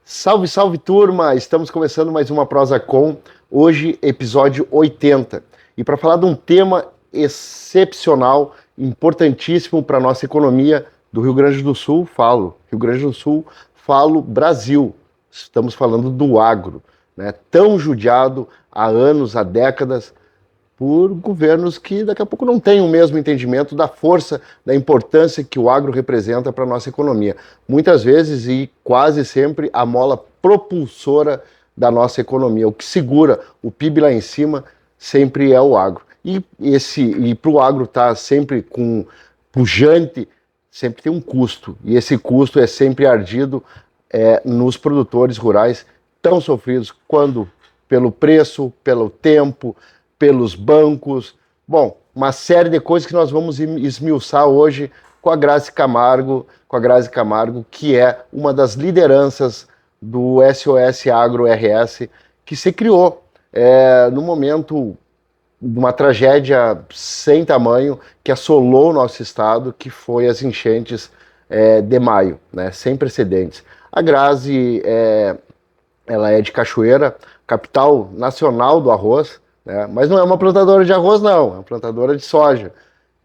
Salve, salve turma! Estamos começando mais uma Prosa Com, hoje episódio 80. E para falar de um tema excepcional, importantíssimo para a nossa economia do Rio Grande do Sul, Rio Grande do Sul, falo Brasil. Estamos falando do agro, né? Tão judiado há anos, há décadas, por governos que daqui a pouco não têm o mesmo entendimento da força, da importância que o agro representa para a nossa economia. Muitas vezes e quase sempre a mola propulsora da nossa economia, o que segura o PIB lá em cima sempre é o agro. E para o agro estar sempre pujante, sempre tem um custo, e esse custo é sempre ardido nos produtores rurais tão sofridos quando pelo preço, pelo tempo, pelos bancos. Bom, uma série de coisas que nós vamos esmiuçar hoje com a Grazi Camargo, que é uma das lideranças do SOS Agro RS, que se criou no momento de uma tragédia sem tamanho que assolou o nosso estado, que foi as enchentes de maio, né, sem precedentes. A Grazi, ela é de Cachoeira, capital nacional do arroz, né? Mas não é uma plantadora de arroz, não, é uma plantadora de soja,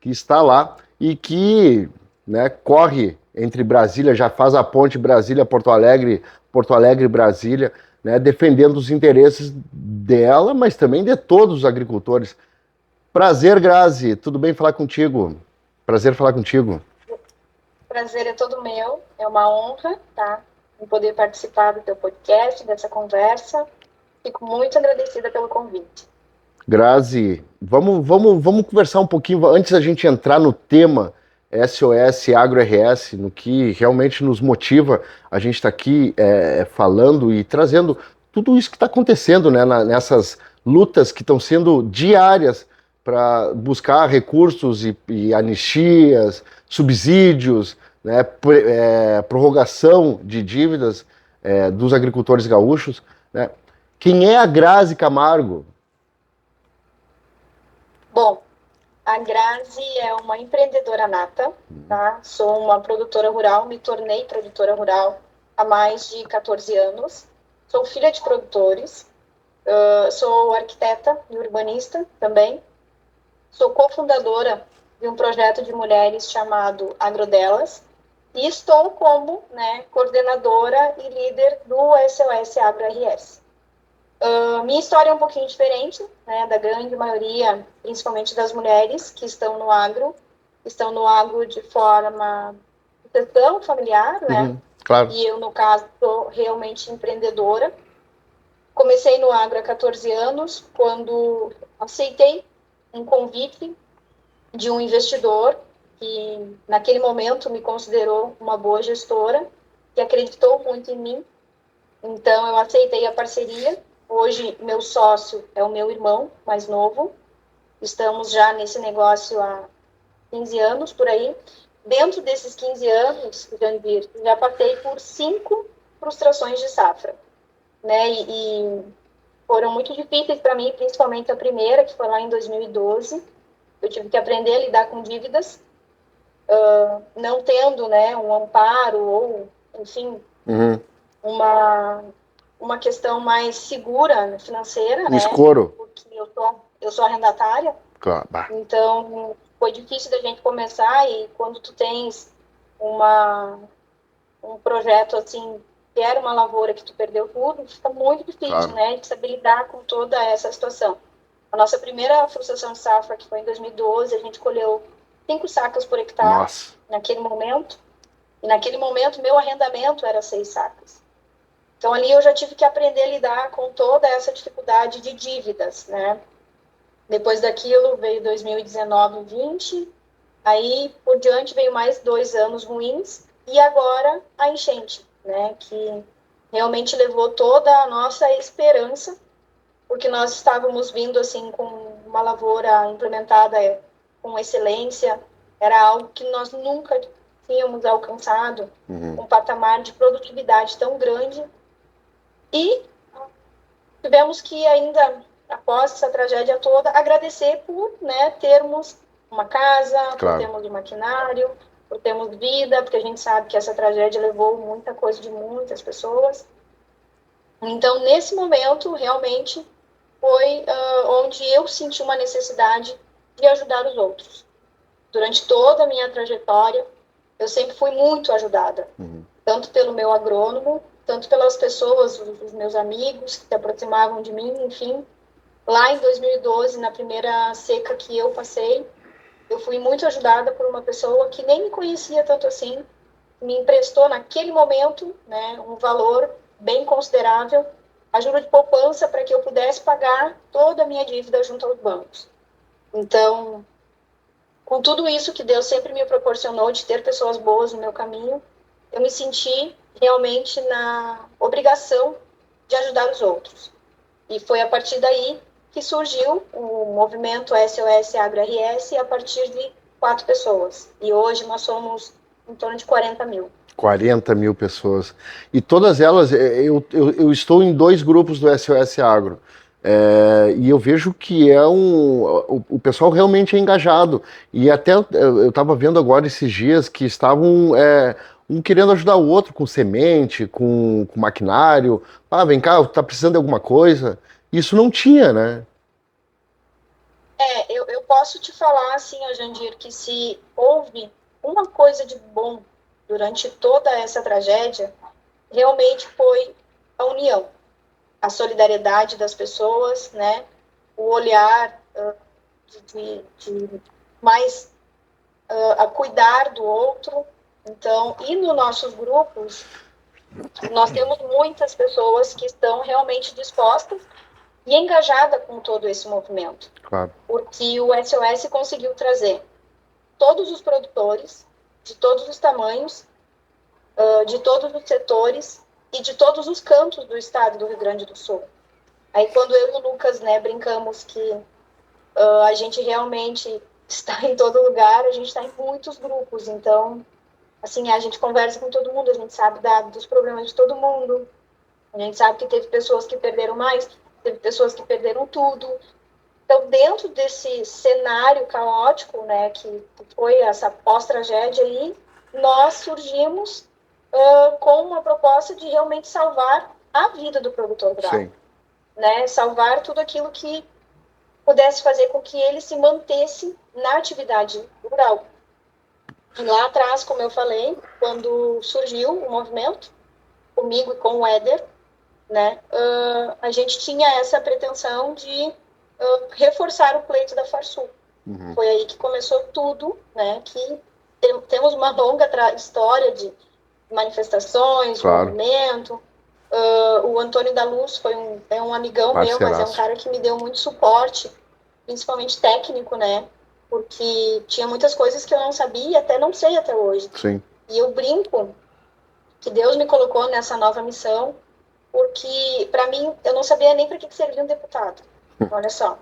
que está lá e que, né, corre entre Brasília, já faz a ponte Brasília-Porto Alegre, Porto Alegre-Brasília, né, defendendo os interesses dela, mas também de todos os agricultores. Prazer, Grazi, tudo bem falar contigo? Prazer falar contigo. Prazer é todo meu, é uma honra, tá? Em poder participar do teu podcast, dessa conversa. Fico muito agradecida pelo convite. Grazi, vamos conversar um pouquinho, antes da gente entrar no tema SOS Agro RS, no que realmente nos motiva a gente estar aqui falando e trazendo tudo isso que está acontecendo, né, nessas lutas que estão sendo diárias para buscar recursos e anistias, subsídios, né, prorrogação de dívidas dos agricultores gaúchos, né? Quem é a Grazi Camargo? Bom, a Grazi é uma empreendedora nata, tá? Sou uma produtora rural, me tornei produtora rural há mais de 14 anos. Sou filha de produtores, sou arquiteta e urbanista também. Sou cofundadora de um projeto de mulheres chamado Agrodelas e estou como, né, coordenadora e líder do SOS Agro RS. Minha história é um pouquinho diferente, né, da grande maioria, principalmente das mulheres que estão no agro de forma de sucessão familiar, né? Claro. E eu, no caso, sou realmente empreendedora. Comecei no agro há 14 anos, quando aceitei um convite de um investidor que, naquele momento, me considerou uma boa gestora, que acreditou muito em mim. Então, eu aceitei a parceria. Hoje, meu sócio é o meu irmão mais novo. Estamos já nesse negócio há 15 anos, por aí. Dentro desses 15 anos, Jandir, já passei por 5 frustrações de safra, né? E foram muito difíceis para mim, principalmente a primeira, que foi lá em 2012. Eu tive que aprender a lidar com dívidas, não tendo, né, um amparo ou, enfim, uma questão mais segura financeira, Um né? escoro. Porque eu sou arrendatária, Claro. então foi difícil da gente começar, e quando tu tens um projeto assim, que era uma lavoura que tu perdeu tudo, fica muito difícil, Claro. né? De saber lidar com toda essa situação. A nossa primeira frustração de safra, que foi em 2012, a gente colheu 5 sacas por hectare. Nossa. Naquele momento. E naquele momento, meu arrendamento era 6 sacas. Então, ali eu já tive que aprender a lidar com toda essa dificuldade de dívidas, né? Depois daquilo, veio 2019 e 20. Aí, por diante, veio mais 2 anos ruins. E agora, a enchente, né? Que realmente levou toda a nossa esperança, porque nós estávamos vindo assim com uma lavoura implementada com excelência, era algo que nós nunca tínhamos alcançado, um patamar de produtividade tão grande, e tivemos que ainda, após essa tragédia toda, agradecer por, né, termos uma casa, Claro. por termos um maquinário, por termos vida, porque a gente sabe que essa tragédia levou muita coisa de muitas pessoas. Então, nesse momento, realmente, foi onde eu senti uma necessidade de ajudar os outros. Durante toda a minha trajetória, eu sempre fui muito ajudada, tanto pelo meu agrônomo, tanto pelas pessoas, os meus amigos que se aproximavam de mim, enfim. Lá em 2012, na primeira seca que eu passei, eu fui muito ajudada por uma pessoa que nem me conhecia tanto assim, me emprestou naquele momento, né, um valor bem considerável, ajuda de poupança para que eu pudesse pagar toda a minha dívida junto aos bancos. Então, com tudo isso que Deus sempre me proporcionou de ter pessoas boas no meu caminho, eu me senti realmente na obrigação de ajudar os outros. E foi a partir daí que surgiu o movimento SOS Agro RS a partir de 4 pessoas. E hoje nós somos em torno de 40 mil. 40 mil pessoas. E todas elas, eu estou em 2 grupos do SOS Agro. E eu vejo que o pessoal realmente é engajado. E até eu estava vendo agora esses dias que estavam um querendo ajudar o outro com semente, com maquinário. Ah, vem cá, tá precisando de alguma coisa? Isso não tinha, né? Eu posso te falar, assim, Jandir, que se houve uma coisa de bom durante toda essa tragédia, realmente foi a união, a solidariedade das pessoas, né? O olhar de mais a cuidar do outro. Então, e nos nossos grupos, nós temos muitas pessoas que estão realmente dispostas e engajadas com todo esse movimento. Claro. Porque o SOS conseguiu trazer todos os produtores, de todos os tamanhos, de todos os setores e de todos os cantos do estado do Rio Grande do Sul. Aí quando eu e o Lucas, né, brincamos que a gente realmente está em todo lugar, a gente está em muitos grupos, então, assim, a gente conversa com todo mundo, a gente sabe dos problemas de todo mundo, a gente sabe que teve pessoas que perderam mais, teve pessoas que perderam tudo. Então, dentro desse cenário caótico, né, que foi essa pós-tragédia aí, nós surgimos com uma proposta de realmente salvar a vida do produtor rural, né, salvar tudo aquilo que pudesse fazer com que ele se mantesse na atividade rural. E lá atrás, como eu falei, quando surgiu o movimento, comigo e com o Éder, né, a gente tinha essa pretensão de reforçar o pleito da Farsul. Foi aí que começou tudo, né, que temos uma longa história de manifestações, Claro. movimento. O Antônio da Luz é um amigão meu, mas é um cara que me deu muito suporte, principalmente técnico, né, porque tinha muitas coisas que eu não sabia, até não sei até hoje. Sim. E eu brinco que Deus me colocou nessa nova missão, porque, para mim, eu não sabia nem para que servia um deputado. Olha só.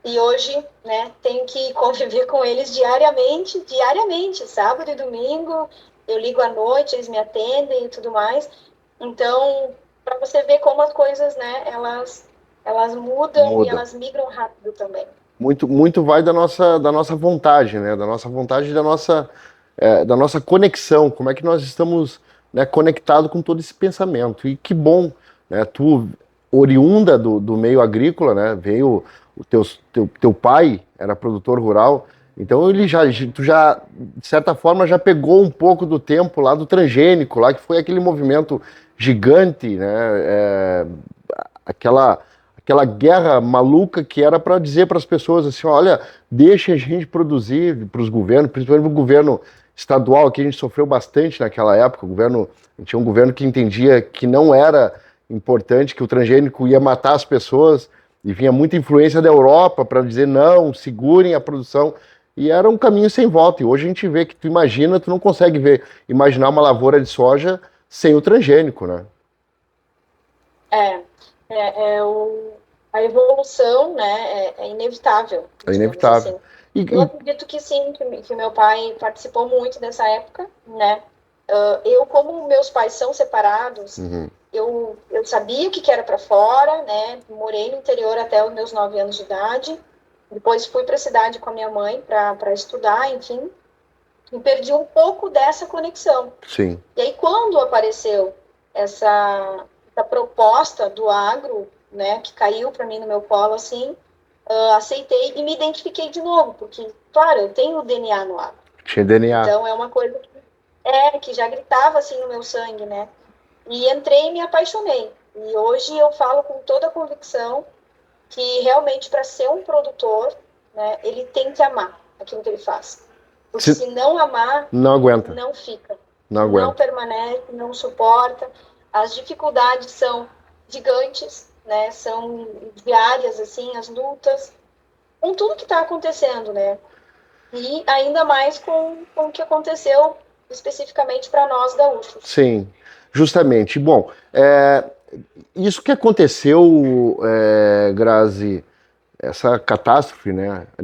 E hoje, né, tenho que conviver com eles diariamente, sábado e domingo, eu ligo à noite, eles me atendem e tudo mais. Então, para você ver como as coisas, né, elas mudam e elas migram rápido também. Muito vai da nossa vontade, né, da nossa vontade e da nossa conexão, como é que nós estamos, né, conectados com todo esse pensamento. E que bom, né, tu, oriunda do meio agrícola, né, veio o teu pai era produtor rural, então tu já, de certa forma, já pegou um pouco do tempo lá do transgênico, lá que foi aquele movimento gigante, né, aquela guerra maluca que era para dizer para as pessoas assim, olha, deixa a gente produzir, para os governos, principalmente o governo estadual, que a gente sofreu bastante naquela época, a gente tinha um governo que entendia que não era importante, que o transgênico ia matar as pessoas, e vinha muita influência da Europa para dizer não, segurem a produção, e era um caminho sem volta. E hoje a gente vê que tu não consegue imaginar uma lavoura de soja sem o transgênico, né? A evolução, né, é inevitável. É inevitável. Assim. Eu acredito que sim, que meu pai participou muito dessa época, né? Eu, como meus pais são separados, eu sabia o que era para fora, né? Morei no interior até os meus 9 anos de idade. Depois fui para a cidade com a minha mãe para estudar, enfim. E perdi um pouco dessa conexão. Sim. E aí, quando apareceu proposta do agro, né, que caiu para mim no meu colo, assim, aceitei e me identifiquei de novo, porque, claro, eu tenho o DNA no agro. Tinha DNA. Então, é uma coisa que já gritava, assim, no meu sangue, né? E entrei e me apaixonei. E hoje eu falo com toda a convicção que realmente para ser um produtor, né, ele tem que amar aquilo que ele faz. Porque se não amar, não aguenta. Não fica. Não permanece, não suporta. As dificuldades são gigantes, né? São diárias, assim, as lutas, com tudo que está acontecendo, né? E ainda mais com o que aconteceu especificamente para nós gaúchos. Sim, justamente. Bom, isso que aconteceu, Grazi, essa catástrofe, né, a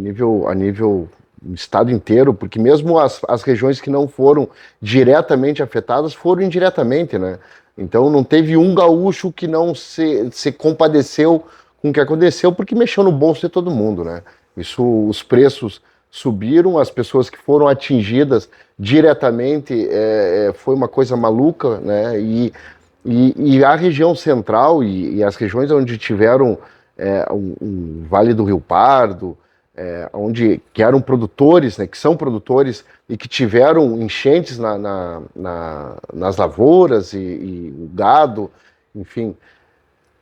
nível estado inteiro, porque mesmo as regiões que não foram diretamente afetadas foram indiretamente, né? Então não teve um gaúcho que não se compadeceu com o que aconteceu, porque mexeu no bolso de todo mundo, né? Isso, os preços subiram, as pessoas que foram atingidas diretamente foi uma coisa maluca, né? E a região central e as regiões onde tiveram o Vale do Rio Pardo, que eram produtores, né, que são produtores e que tiveram enchentes nas lavouras e o gado, enfim,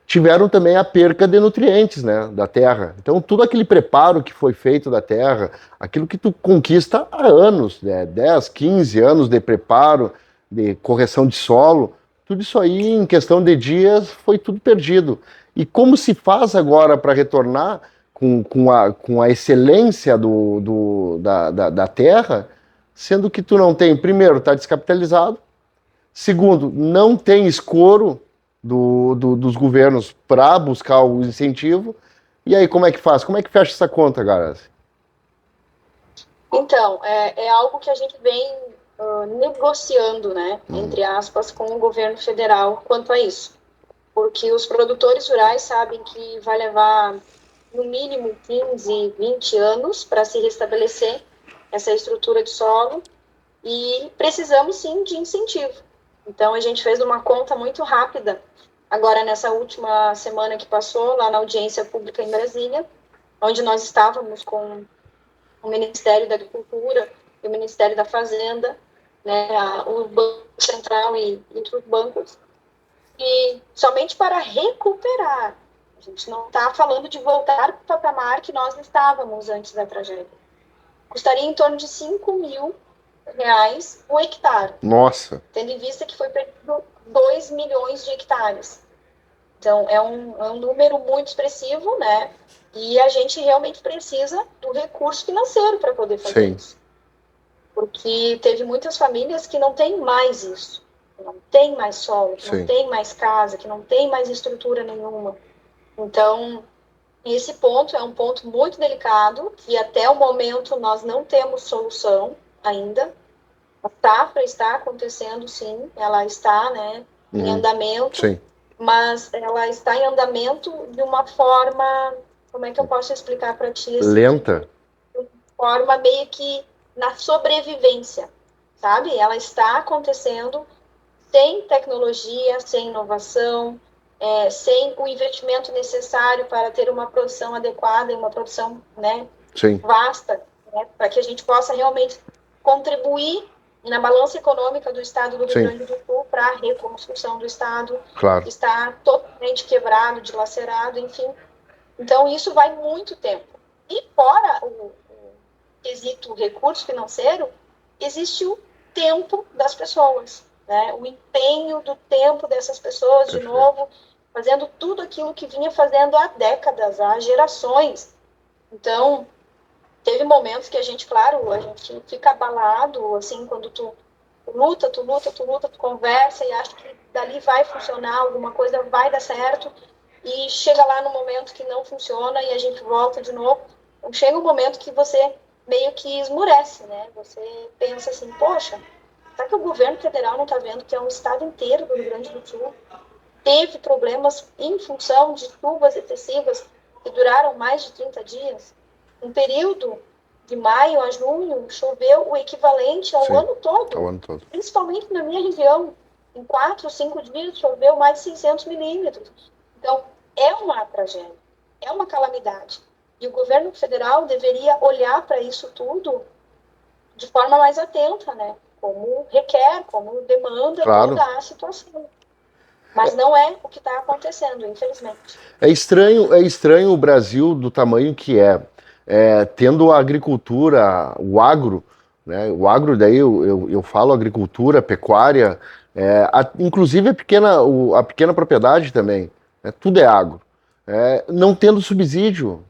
tiveram também a perca de nutrientes, né, da terra. Então, tudo aquele preparo que foi feito da terra, aquilo que tu conquista há anos, né, 10, 15 anos de preparo, de correção de solo, tudo isso aí, em questão de dias, foi tudo perdido. E como se faz agora para retornar com a excelência da terra, sendo que tu não tem, primeiro, está descapitalizado, segundo, não tem escoro dos governos para buscar o incentivo, e aí como é que faz? Como é que fecha essa conta, Garas? Então, é algo que a gente vem negociando, né, entre aspas, com o governo federal quanto a isso. Porque os produtores rurais sabem que vai levar no mínimo 15, 20 anos para se restabelecer essa estrutura de solo e precisamos sim de incentivo. Então a gente fez uma conta muito rápida agora nessa última semana que passou lá na audiência pública em Brasília, onde nós estávamos com o Ministério da Agricultura e o Ministério da Fazenda, né, o Banco Central e outros bancos, e somente para recuperar. A gente não está falando de voltar para o patamar que nós estávamos antes da tragédia. Custaria em torno de R$5.000 o hectare. Nossa! Tendo em vista que foi perdido 2 milhões de hectares. Então, é um número muito expressivo, né? E a gente realmente precisa do recurso financeiro para poder fazer isso. Porque teve muitas famílias que não têm mais isso. Que não tem mais solo, que não tem mais casa, que não tem mais estrutura nenhuma. Então, esse ponto é um ponto muito delicado, que até o momento nós não temos solução ainda. A safra está acontecendo, sim, ela está, né, em andamento, mas ela está em andamento de uma forma, como é que eu posso explicar para ti? Lenta? De uma forma meio que na sobrevivência, sabe? Ela está acontecendo sem tecnologia, sem inovação, sem o investimento necessário para ter uma produção adequada e uma produção, né, vasta, né, para que a gente possa realmente contribuir na balança econômica do estado do Rio Grande do Sul para a reconstrução do estado, que está totalmente quebrado, dilacerado, enfim. Então, isso vai muito tempo. E fora o quesito recurso financeiro, existe o tempo das pessoas, né? O empenho do tempo dessas pessoas, de novo, fazendo tudo aquilo que vinha fazendo há décadas, há gerações. Então, teve momentos que a gente, claro, a gente fica abalado, assim, quando tu luta, tu conversa e acha que dali vai funcionar, alguma coisa vai dar certo, e chega lá no momento que não funciona e a gente volta de novo. Então, chega um momento que você meio que esmurece, né? Você pensa assim, poxa, será que o governo federal não está vendo que é um estado inteiro do Rio Grande do Sul teve problemas em função de chuvas excessivas que duraram mais de 30 dias? Um período de maio a junho choveu o equivalente ao ano todo, principalmente na minha região. Em 4 ou 5 dias choveu mais de 600 milímetros. Então, é uma tragédia, é uma calamidade. E o governo federal deveria olhar para isso tudo de forma mais atenta, né? Como requer, como demanda Claro. toda a situação. Mas não é o que está acontecendo, infelizmente. É estranho o Brasil do tamanho que tendo a agricultura, o agro, né? O agro daí eu falo agricultura, pecuária, inclusive a pequena propriedade também, né? Tudo é agro. Não tendo subsídio,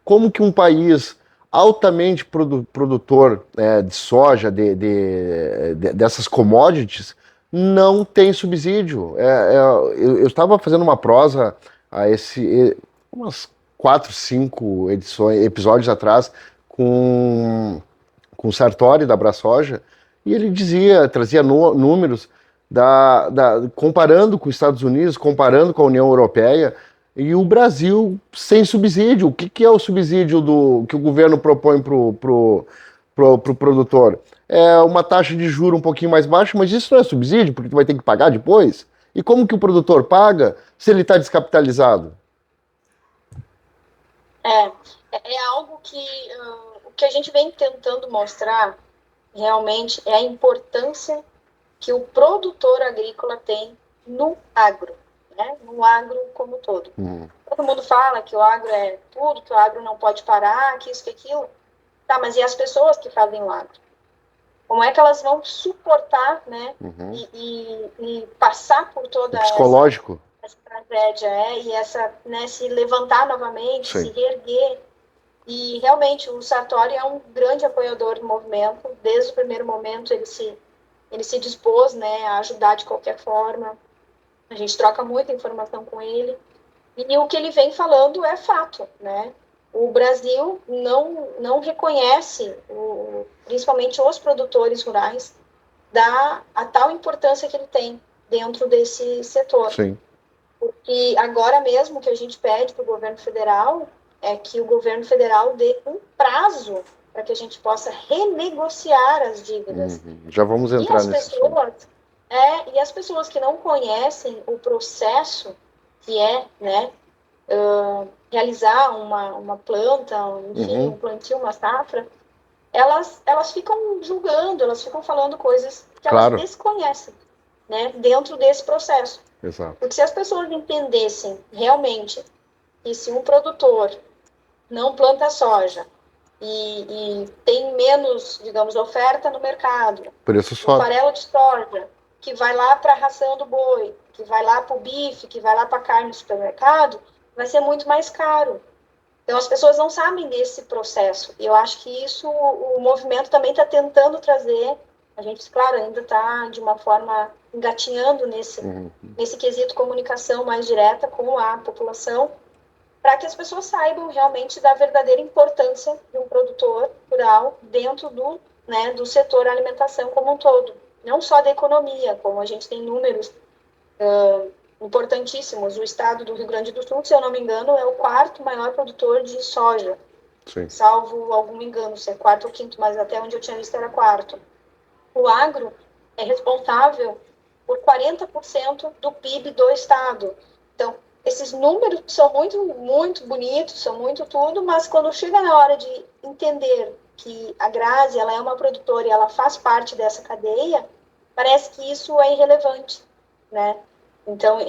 como que um país altamente produtor de soja, dessas commodities, não tem subsídio? Eu estava fazendo uma prosa umas 4, 5 episódios atrás com o Sartori da AbraSoja, e ele trazia números comparando com os Estados Unidos, comparando com a União Europeia, e o Brasil sem subsídio. O que é o subsídio que o governo propõe pro produtor? É uma taxa de juro um pouquinho mais baixa, mas isso não é subsídio, porque tu vai ter que pagar depois. E como que o produtor paga se ele está descapitalizado? É algo que o que a gente vem tentando mostrar realmente é a importância que o produtor agrícola tem no agro, né? No agro como um todo. Todo mundo fala que o agro é tudo, que o agro não pode parar, que isso, que aquilo. Tá, mas e as pessoas que fazem o agro? Como é que elas vão suportar, né? E passar por toda O psicológico. essa tragédia, e né, se levantar novamente, Sim. se reerguer. E realmente o Sartori é um grande apoiador do movimento. Desde o primeiro momento ele se dispôs, né, a ajudar de qualquer forma. A gente troca muita informação com ele. E o que ele vem falando é fato, né? O Brasil não reconhece, principalmente os produtores rurais, a tal importância que ele tem dentro desse setor. Sim. E agora mesmo que a gente pede para o governo federal é que o governo federal dê um prazo para que a gente possa renegociar as dívidas. Já vamos entrar nesse assunto. E as pessoas que não conhecem o processo que é, né, realizar uma planta, enfim, um plantio, uma safra, elas ficam julgando, elas ficam falando coisas que elas desconhecem, né, dentro desse processo. Exato. Porque se as pessoas entendessem realmente que se um produtor não planta soja e tem menos, digamos, oferta no mercado, Preço o sobe. farelo de soja, que vai lá para a ração do boi, que vai lá para o bife, que vai lá para a carne no supermercado, vai ser muito mais caro. Então, as pessoas não sabem desse processo. E eu acho que isso o movimento também está tentando trazer. A gente, claro, ainda está, de uma forma, engatinhando nesse quesito comunicação mais direta com a população, para que as pessoas saibam realmente da verdadeira importância de um produtor rural dentro do setor alimentação como um todo. Não só da economia, como a gente tem números importantíssimos. O estado do Rio Grande do Sul, se eu não me engano, é o 4º maior produtor de soja. Sim. Salvo algum engano, se é 4º ou 5º, mas até onde eu tinha visto era 4º. O agro é responsável por 40% do PIB do estado. Então, esses números são muito, muito bonitos, são muito tudo, mas quando chega na hora de entender que a Grazi, ela é uma produtora e ela faz parte dessa cadeia, parece que isso é irrelevante, né? Então,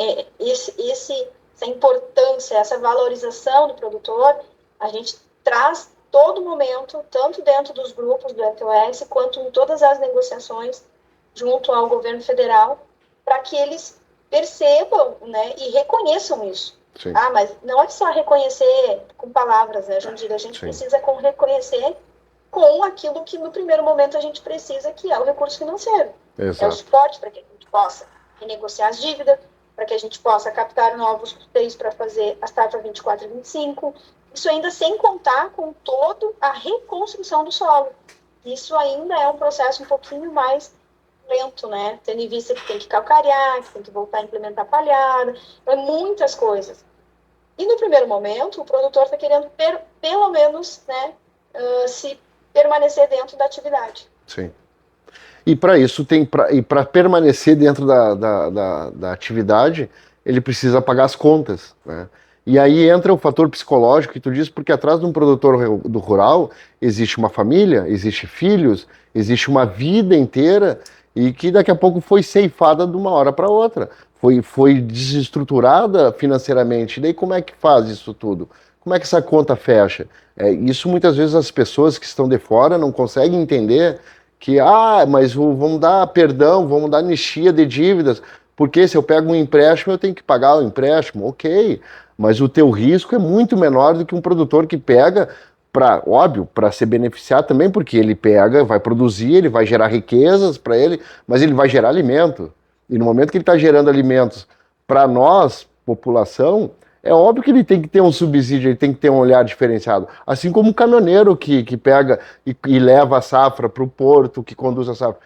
essa importância, essa valorização do produtor, a gente traz todo momento, tanto dentro dos grupos do FOS, quanto em todas as negociações junto ao governo federal, para que eles percebam, né, e reconheçam isso. Sim. Mas não é só reconhecer com palavras, né, Jandira? A gente precisa reconhecer com aquilo que no primeiro momento a gente precisa, que é o recurso financeiro. Exato. É o suporte para que a gente possa renegociar as dívidas, para que a gente possa captar novos custeios para fazer a safra 24 e 25. Isso ainda sem contar com toda a reconstrução do solo. Isso ainda é um processo um pouquinho mais lento, né? Tendo em vista que tem que calcarear, que tem que voltar a implementar palhada, muitas coisas. E no primeiro momento, o produtor está querendo pelo menos, né, se permanecer dentro da atividade. Sim. E para isso para permanecer dentro da atividade, ele precisa pagar as contas, né? E aí entra o fator psicológico que tu diz, porque atrás de um produtor do rural existe uma família, existe filhos, existe uma vida inteira e que daqui a pouco foi ceifada de uma hora para outra. Foi desestruturada financeiramente. E daí como é que faz isso tudo? Como é que essa conta fecha? Isso muitas vezes as pessoas que estão de fora não conseguem entender que, mas vamos dar perdão, vamos dar anistia de dívidas, porque se eu pego um empréstimo eu tenho que pagar o empréstimo, ok, mas o teu risco é muito menor do que um produtor que pega óbvio, para se beneficiar também, porque ele pega, vai produzir, ele vai gerar riquezas para ele, mas ele vai gerar alimento. E no momento que ele está gerando alimentos para nós, população, é óbvio que ele tem que ter um subsídio, ele tem que ter um olhar diferenciado. Assim como o caminhoneiro que pega e leva a safra para o porto, que conduz a safra.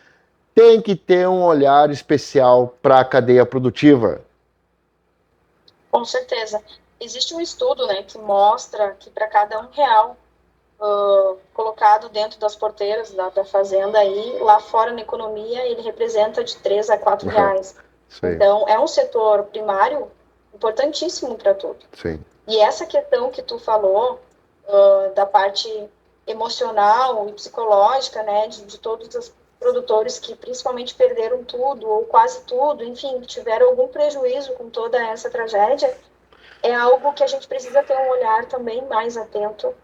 Tem que ter um olhar especial para a cadeia produtiva. Com certeza. Existe um estudo, né, que mostra que para cada R$ 1 colocado dentro das porteiras da fazenda aí, lá fora na economia, ele representa de R$ 3 a R$ 4. Então, é um setor primário importantíssimo para tudo. Sim. E essa questão que tu falou, da parte emocional e psicológica, né, de todos os produtores que principalmente perderam tudo, ou quase tudo, enfim, tiveram algum prejuízo com toda essa tragédia, é algo que a gente precisa ter um olhar também mais atento,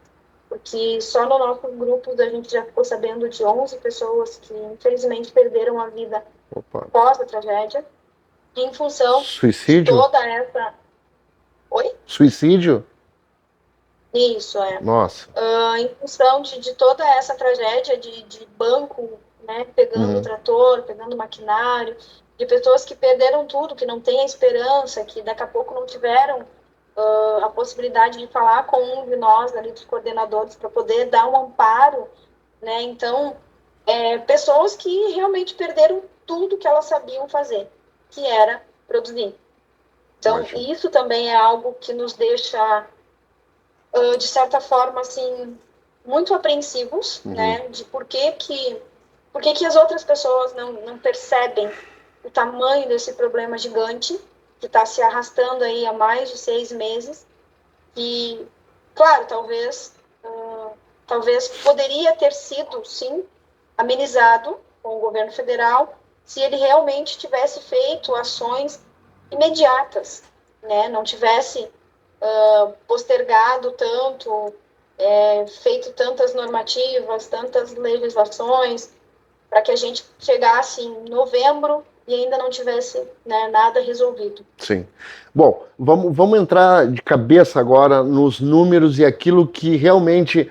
porque só no nosso grupo a gente já ficou sabendo de 11 pessoas que infelizmente perderam a vida após a tragédia, em função Suicídio? de toda essa... Oi? Suicídio? Isso, é. Nossa. Em função de toda essa tragédia de banco, né, pegando o trator, pegando o maquinário, de pessoas que perderam tudo, que não têm a esperança, que daqui a pouco não tiveram a possibilidade de falar com um de nós, ali, dos coordenadores, para poder dar um amparo, né? Então, pessoas que realmente perderam tudo que elas sabiam fazer, que era produzir. Então, isso também é algo que nos deixa, de certa forma, assim, muito apreensivos, né? De por que as outras pessoas não percebem o tamanho desse problema gigante que está se arrastando aí há mais de 6 meses. E, claro, talvez poderia ter sido, sim, amenizado com o governo federal se ele realmente tivesse feito ações imediatas, né? Não tivesse postergado tanto, feito tantas normativas, tantas legislações, para que a gente chegasse em novembro e ainda não tivesse, né, nada resolvido. Sim. Bom, vamos entrar de cabeça agora nos números e aquilo que realmente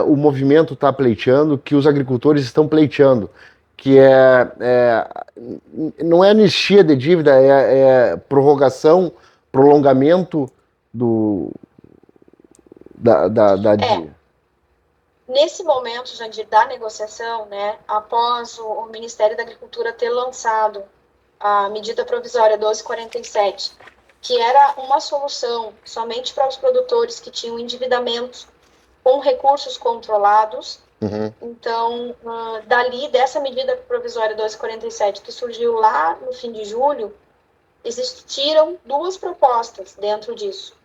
o movimento está pleiteando, que os agricultores estão pleiteando, que não é anistia de dívida, é prorrogação, prolongamento da dívida. Nesse momento, Jandir, da negociação, né, após o Ministério da Agricultura ter lançado a medida provisória 1247, que era uma solução somente para os produtores que tinham endividamentos com recursos controlados. Então, dessa medida provisória 1247, que surgiu lá no fim de julho, existiram duas propostas dentro disso.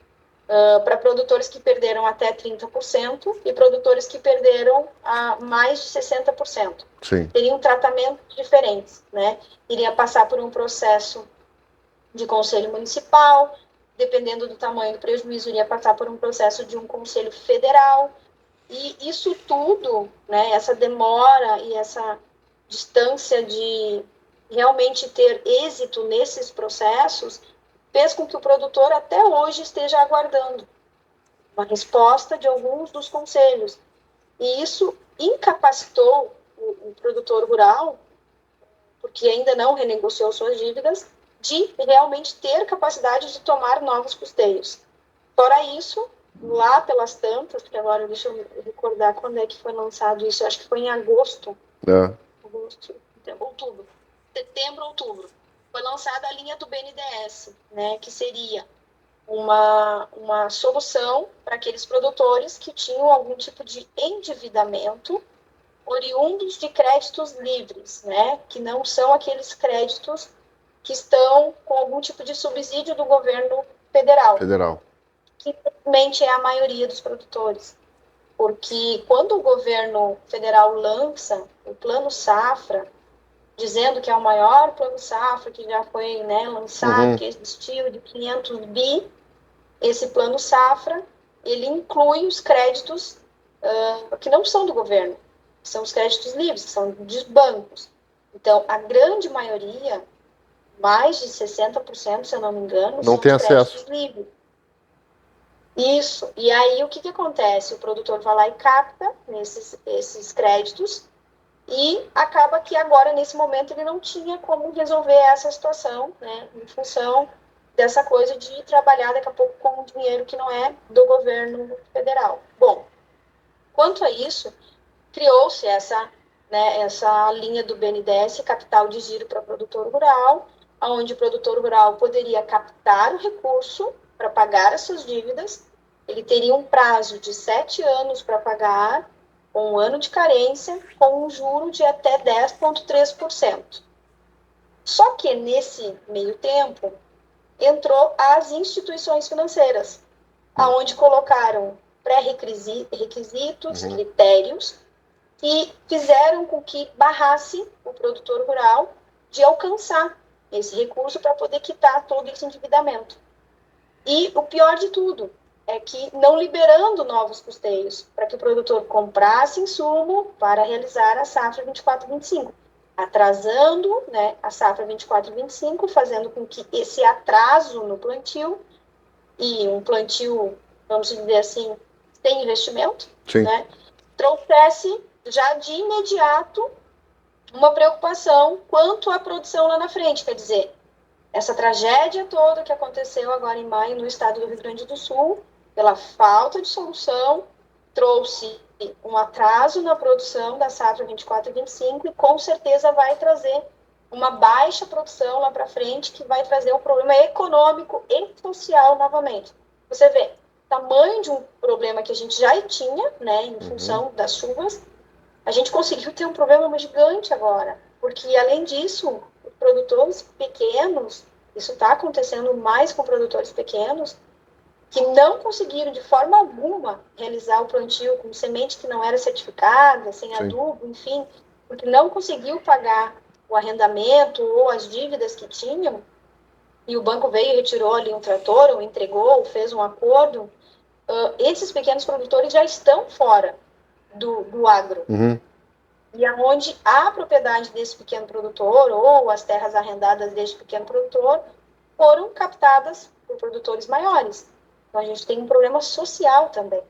Para produtores que perderam até 30% e produtores que perderam mais de 60%. Sim. Teriam tratamentos diferentes, né? Iria passar por um processo de conselho municipal, dependendo do tamanho do prejuízo, iria passar por um processo de um conselho federal, e isso tudo, né, essa demora e essa distância de realmente ter êxito nesses processos, fez com que o produtor até hoje esteja aguardando uma resposta de alguns dos conselhos. E isso incapacitou o produtor rural, porque ainda não renegociou suas dívidas, de realmente ter capacidade de tomar novos custeios. Fora isso, lá pelas tantas, porque agora deixa eu recordar quando é que foi lançado isso, eu acho que foi em agosto. Setembro, outubro. Foi lançada a linha do BNDES, né, que seria uma solução para aqueles produtores que tinham algum tipo de endividamento oriundos de créditos livres, né? Que não são aqueles créditos que estão com algum tipo de subsídio do governo federal. Que infelizmente é a maioria dos produtores. Porque quando o governo federal lança o Plano Safra, dizendo que é o maior Plano Safra que já foi, né, lançado, que existiu, de 500 bi, esse Plano Safra, ele inclui os créditos que não são do governo, são os créditos livres, que são dos bancos. Então, a grande maioria, mais de 60%, se eu não me engano, não são tem os créditos livres. Isso. E aí, o que acontece? O produtor vai lá e capta esses créditos e acaba que agora, nesse momento, ele não tinha como resolver essa situação, né, em função dessa coisa de trabalhar daqui a pouco com dinheiro que não é do governo federal. Bom, quanto a isso, criou-se essa linha do BNDES, Capital de Giro para Produtor Rural, onde o produtor rural poderia captar o recurso para pagar as suas dívidas. Ele teria um prazo de 7 anos para pagar, com 1 ano de carência, com um juro de até 10,3%. Só que, nesse meio tempo, entrou as instituições financeiras, aonde colocaram pré-requisitos, critérios, que fizeram com que barrasse o produtor rural de alcançar esse recurso para poder quitar todo esse endividamento. E o pior de tudo é que não liberando novos custeios para que o produtor comprasse insumo para realizar a safra 24/25, atrasando, né, a safra 24/25, fazendo com que esse atraso no plantio, e um plantio, vamos dizer assim, sem investimento, né, trouxesse já de imediato uma preocupação quanto à produção lá na frente. Quer dizer, essa tragédia toda que aconteceu agora em maio no estado do Rio Grande do Sul, pela falta de solução, trouxe um atraso na produção da safra 24/25 e com certeza vai trazer uma baixa produção lá para frente, que vai trazer um problema econômico e social novamente. Você vê, tamanho de um problema que a gente já tinha, né, em função das chuvas, a gente conseguiu ter um problema gigante agora, porque além disso, os produtores pequenos, isso está acontecendo mais com produtores pequenos, que não conseguiram de forma alguma realizar o plantio com semente que não era certificada, sem adubo, enfim, porque não conseguiu pagar o arrendamento ou as dívidas que tinham, e o banco veio e retirou ali um trator, ou entregou, ou fez um acordo, esses pequenos produtores já estão fora do agro. E aonde a propriedade desse pequeno produtor, ou as terras arrendadas desse pequeno produtor, foram captadas por produtores maiores. Então, a gente tem um problema social também.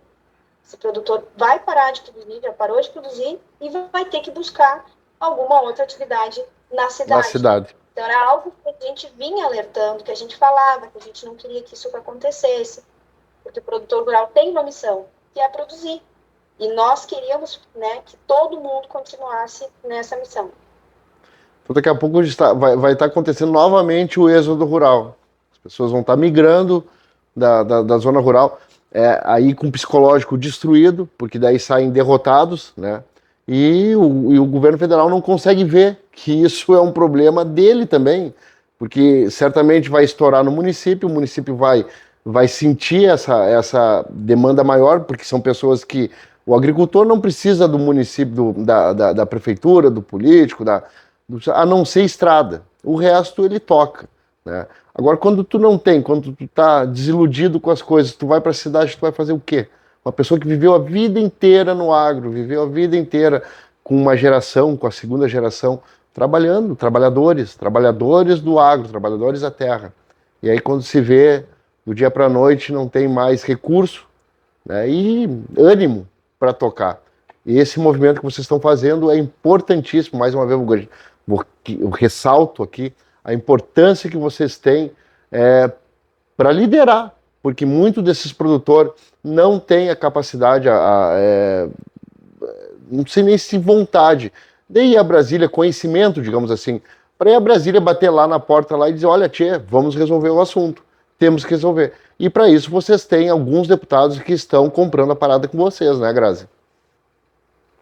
Esse produtor vai parar de produzir, já parou de produzir, e vai ter que buscar alguma outra atividade na cidade. Então, era algo que a gente vinha alertando, que a gente falava, que a gente não queria que isso acontecesse, porque o produtor rural tem uma missão, que é produzir. E nós queríamos, né, que todo mundo continuasse nessa missão. Então, daqui a pouco vai estar acontecendo novamente o êxodo rural. As pessoas vão estar migrando da zona rural, aí com o psicológico destruído, porque daí saem derrotados, né? E o governo federal não consegue ver que isso é um problema dele também, porque certamente vai estourar no município, o município vai sentir essa demanda maior, porque são pessoas que o agricultor não precisa do município, da prefeitura, do político, a não ser estrada. O resto ele toca, né? Agora, quando tu não tem, quando tu tá desiludido com as coisas, tu vai para a cidade, tu vai fazer o quê? Uma pessoa que viveu a vida inteira no agro, viveu a vida inteira com uma geração, com a segunda geração, trabalhando, trabalhadores do agro, trabalhadores da terra. E aí quando se vê, do dia para a noite, não tem mais recurso, né, e ânimo para tocar. E esse movimento que vocês estão fazendo é importantíssimo. Mais uma vez, eu ressalto aqui a importância que vocês têm para liderar, porque muito desses produtores não têm a capacidade, não sei nem se vontade, de ir a Brasília, conhecimento, digamos assim, para ir a Brasília bater lá na porta lá e dizer, olha, tchê, vamos resolver o assunto, temos que resolver. E para isso vocês têm alguns deputados que estão comprando a parada com vocês, né, Grazi?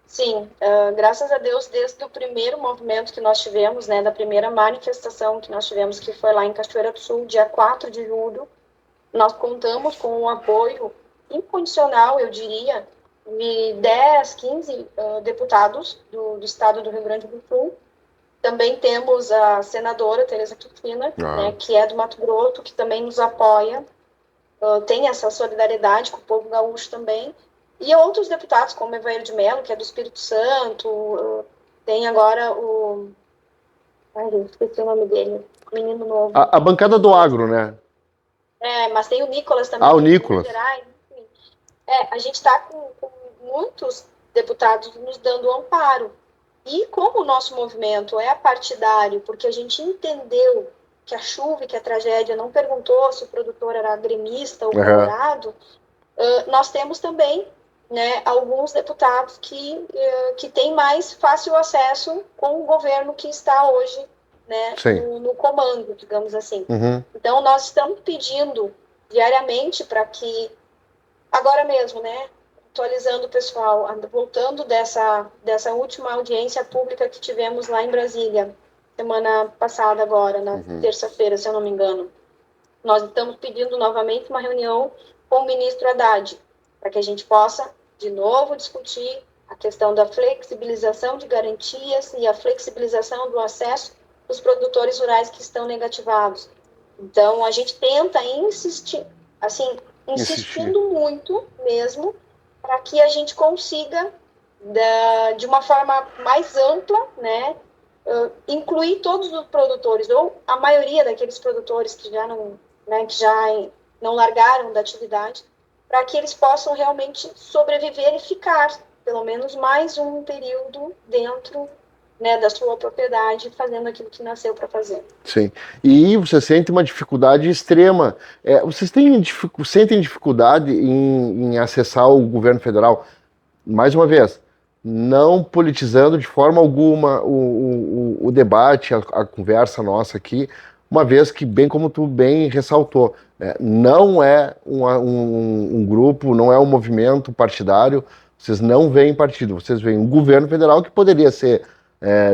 Sim, graças a Deus, desde o primeiro movimento que nós tivemos, né, da primeira manifestação que nós tivemos, que foi lá em Cachoeira do Sul, dia 4 de julho, nós contamos com um apoio incondicional, eu diria, de 10, 15 deputados do estado do Rio Grande do Sul. Também temos a senadora Tereza Cristina, né, que é do Mato Grosso, que também nos apoia, tem essa solidariedade com o povo gaúcho também. E outros deputados, como Evair de Mello, que é do Espírito Santo, tem agora o... Ai, esqueci o nome dele, menino novo. A bancada do agro, né? Mas tem o Nicolas também, O que é de Minas Nicolas. Gerais. Enfim. A gente está com muitos deputados nos dando amparo. E como o nosso movimento é partidário, porque a gente entendeu que a chuva e que a tragédia não perguntou se o produtor era gremista ou colorado, nós temos também, né, alguns deputados que têm mais fácil acesso com o governo que está hoje, né, no comando, digamos assim. Uhum. Então, nós estamos pedindo diariamente para que, agora mesmo, né, atualizando o pessoal, voltando dessa última audiência pública que tivemos lá em Brasília, semana passada agora, na terça-feira, se eu não me engano, nós estamos pedindo novamente uma reunião com o ministro Haddad, para que a gente possa, de novo, discutir a questão da flexibilização de garantias e a flexibilização do acesso dos produtores rurais que estão negativados. Então, a gente tenta insistir, assim, insistindo muito mesmo, para que a gente consiga, de uma forma mais ampla, né, incluir todos os produtores, ou a maioria daqueles produtores que já não largaram da atividade, para que eles possam realmente sobreviver e ficar, pelo menos mais um período dentro, né, da sua propriedade, fazendo aquilo que nasceu para fazer. Sim. E você sente uma dificuldade extrema. Vocês sentem dificuldade em acessar o governo federal? Mais uma vez, não politizando de forma alguma o debate, a conversa nossa aqui, uma vez que, bem como tu bem ressaltou, não é um grupo, não é um movimento partidário, vocês não veem partido, vocês veem um governo federal que poderia ser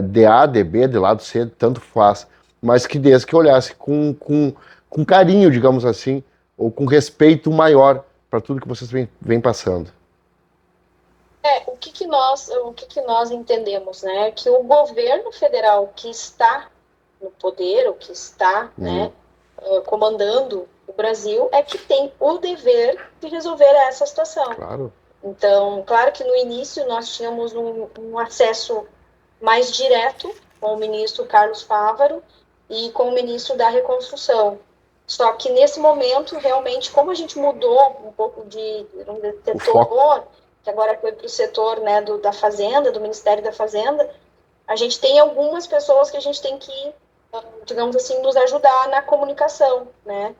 DA, DB, de lado C, tanto faz, mas que desde que olhasse com carinho, digamos assim, ou com respeito maior para tudo que vocês vêm passando. O que nós entendemos, né? Que o governo federal que está no poder, ou que está, né, comandando o Brasil, é que tem o dever de resolver essa situação. Claro. Então, claro que no início nós tínhamos um acesso mais direto com o ministro Carlos Fávaro e com o ministro da Reconstrução. Só que nesse momento, realmente, como a gente mudou um pouco de setor, que agora foi para o setor, né, da Fazenda, do Ministério da Fazenda, a gente tem algumas pessoas que a gente tem que, digamos assim, nos ajudar na comunicação, né?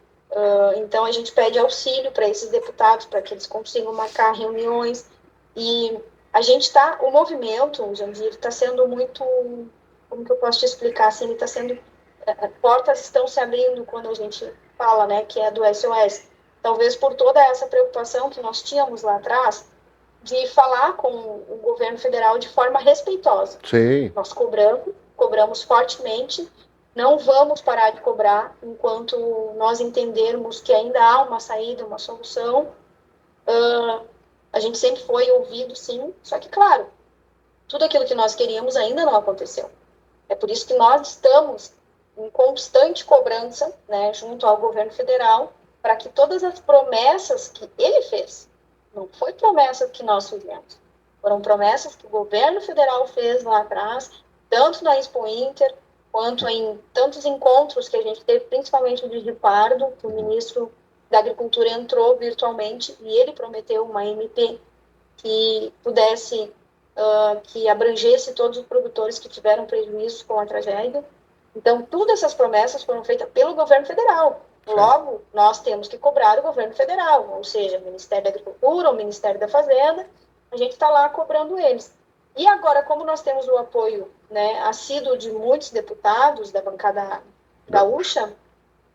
Então, a gente pede auxílio para esses deputados, para que eles consigam marcar reuniões. E a gente está, o movimento, Jandir, está sendo muito, como que eu posso te explicar, assim, ele está sendo, portas estão se abrindo quando a gente fala, né, que é do SOS. Talvez por toda essa preocupação que nós tínhamos lá atrás, de falar com o governo federal de forma respeitosa. Sim. Nós cobramos fortemente, não vamos parar de cobrar enquanto nós entendermos que ainda há uma saída, uma solução. A gente sempre foi ouvido, sim, só que, claro, tudo aquilo que nós queríamos ainda não aconteceu. É por isso que nós estamos em constante cobrança, né, junto ao governo federal, para que todas as promessas que ele fez, não foi promessa que nós fizemos, foram promessas que o governo federal fez lá atrás, tanto na Expo Inter, quanto em tantos encontros que a gente teve, principalmente o de Pardo, que o ministro da Agricultura entrou virtualmente e ele prometeu uma MP que pudesse, que abrangesse todos os produtores que tiveram prejuízos com a tragédia. Então, todas essas promessas foram feitas pelo governo federal. Logo, nós temos que cobrar o governo federal, ou seja, o Ministério da Agricultura, o Ministério da Fazenda, a gente está lá cobrando eles. E agora, como nós temos o apoio, né, assíduo de muitos deputados da bancada gaúcha,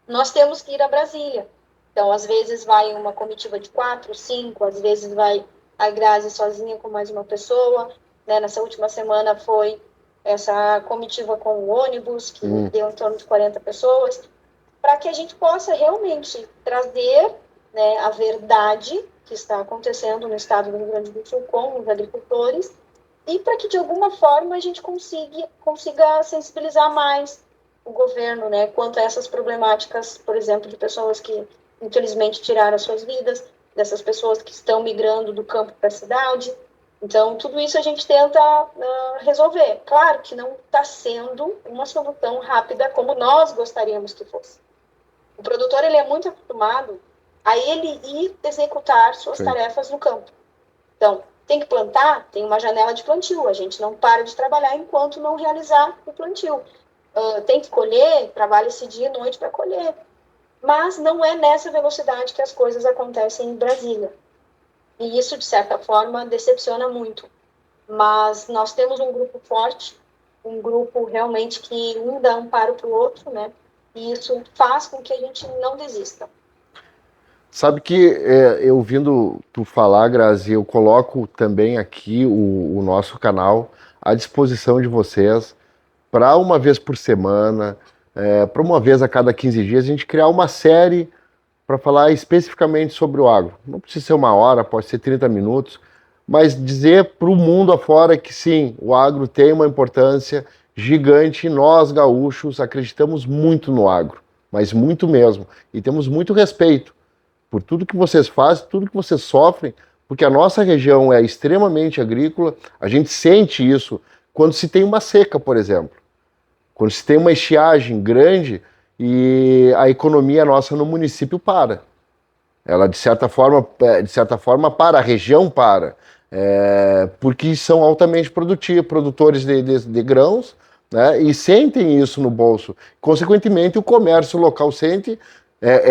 nós temos que ir a Brasília. Então, às vezes vai uma comitiva de 4, 5, às vezes vai a Grazi sozinha com mais uma pessoa, né, nessa última semana foi essa comitiva com o ônibus, que deu em torno de 40 pessoas, para que a gente possa realmente trazer, né, a verdade que está acontecendo no estado do Rio Grande do Sul com os agricultores, e para que, de alguma forma, a gente consiga sensibilizar mais o governo, né, quanto a essas problemáticas, por exemplo, de pessoas que, infelizmente, tiraram as suas vidas, dessas pessoas que estão migrando do campo para a cidade. Então, tudo isso a gente tenta resolver. Claro que não está sendo uma solução rápida como nós gostaríamos que fosse. O produtor, ele é muito acostumado a ele ir executar suas tarefas no campo. Então, tem que plantar, tem uma janela de plantio. A gente não para de trabalhar enquanto não realizar o plantio. Tem que colher, trabalha-se dia e noite para colher. Mas não é nessa velocidade que as coisas acontecem em Brasília. E isso, de certa forma, decepciona muito. Mas nós temos um grupo forte, um grupo realmente que um dá amparo para o outro, né? E isso faz com que a gente não desista. Sabe que eu ouvindo tu falar, Grazi, eu coloco também aqui o nosso canal à disposição de vocês para uma vez por semana, para uma vez a cada 15 dias, a gente criar uma série para falar especificamente sobre o agro. Não precisa ser uma hora, pode ser 30 minutos, mas dizer para o mundo afora que sim, o agro tem uma importância gigante e nós, gaúchos, acreditamos muito no agro, mas muito mesmo, e temos muito respeito por tudo que vocês fazem, tudo que vocês sofrem, porque a nossa região é extremamente agrícola, a gente sente isso quando se tem uma seca, por exemplo. Quando se tem uma estiagem grande e a economia nossa no município para. Ela, de certa forma para, a região para. Porque são altamente produtivos, produtores de grãos, né, e sentem isso no bolso. Consequentemente, o comércio local sente,